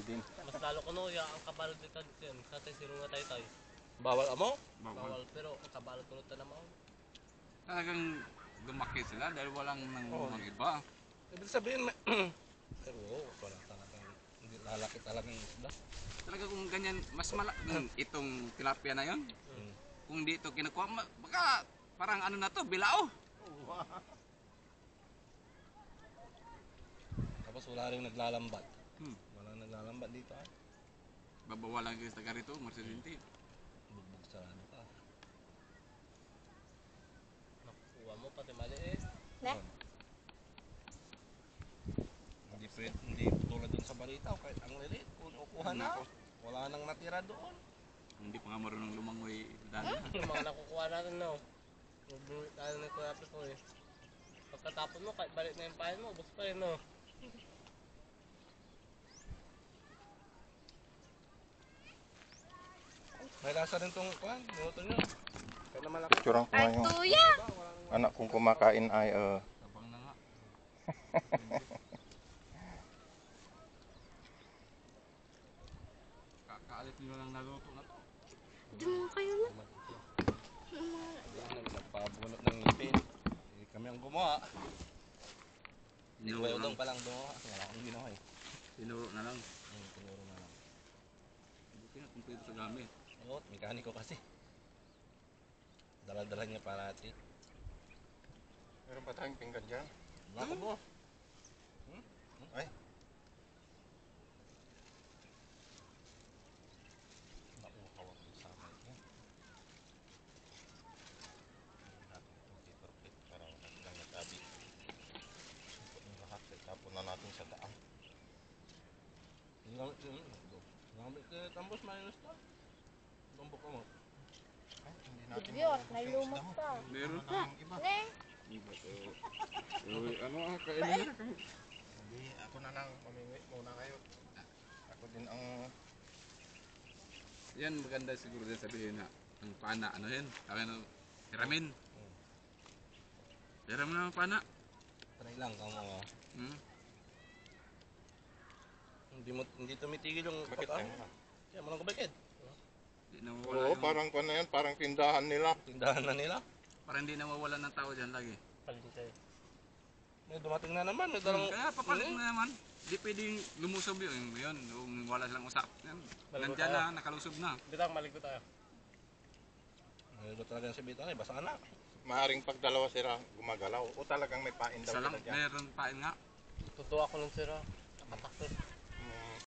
din. Mas lalo ko no, ang kabalot dito yan. Katay siro nga tayo tayo. Bawal amo? Bawal, pero ang kabalot ko na naman. Talagang lumaki sila dahil walang nangungulang iba. Ibig sabihin, pero wala talagang, hindi lalaki talagang isda. Talaga kung ganyan, mas malaki itong tilapia na yon. Kung dito kinukuha, baka parang ano na to, bilao. Tapos wala rin naglalambat. Wala naglalambat dito ah. Babawalan kayo sa taga rito, Marcelinti. Bugbog sarado ka. Nakuha mo pati maliit. Ne? Hindi pwede, hindi tulad dun sa Baritaw, kahit ang lilit, kukuha na. Wala nang natira doon. Hindi pa nga marunong lumangoy daan. Yung mga nakukuha natin no. Mabulit tayo na kuya ko eh. Pagkatapon mo, kahit balik na yung pahin mo, ubos pa rin no. May lasa rin tong kuhan, minuto nyo. Kaya na malaki. Curang ko nga yung Artuya! anak kong kumakain ay Sabang na nga. Kakaalit nyo lang naluto na to. Diyan kayo na. Nagpabunot ng ngipin. Kami ang gumawa. Tinuro Tinuro lang. pa lang gumawa. Wala akong ginawa eh. Tinuro na lang. Tinuro na lang. Buti na kumpleto sa gamit. Oo, mekaniko kasi. Dala-dala niya parati. meron pa tayong pinggan dyan. Bako mo. Ay, Nauhaw ako sa amin. Natin itong paper plate para wala silang nagsabi. Ito yung lahat. Tapon na natin sa daan. Gamit yun. Gamit ka tambos minus to. Tumbok ka mo. ay hindi natin Idiot, maubos may yung lumot isda mo. pa. Meron. Wala nang iba. Ne? Iba to. Ano kainin na kayo? Hindi, ako na lang. Mamingwit muna kayo. Ako din ang Yan maganda siguro din sabihin na ang pana ano yun? Ano? Hiramin. Hiram na ang pana. Try lang kung mga. Hmm? Hindi tumitigil yung bakit pagkaan. yan? Kaya mo lang kabakit. Di nawawala Oo, yung, parang pa na yan. Parang tindahan nila. Tindahan na nila. parang hindi nawawala ng tao dyan lagi. Palintay. May dumating na naman. May dalang. Kaya papalit na naman. Di pwedeng lumusob yun. Yung wala silang usap. Yan. Nandyan na, nakalusob na. Bitang malig ko tayo. May talaga yung sabitan eh. Basa na. Maaring pag dalawa sila gumagalaw. O talagang may pain daw Isa lang, sila dyan. meron pa nga. Tutuwa ko lang sira. Nakatakot.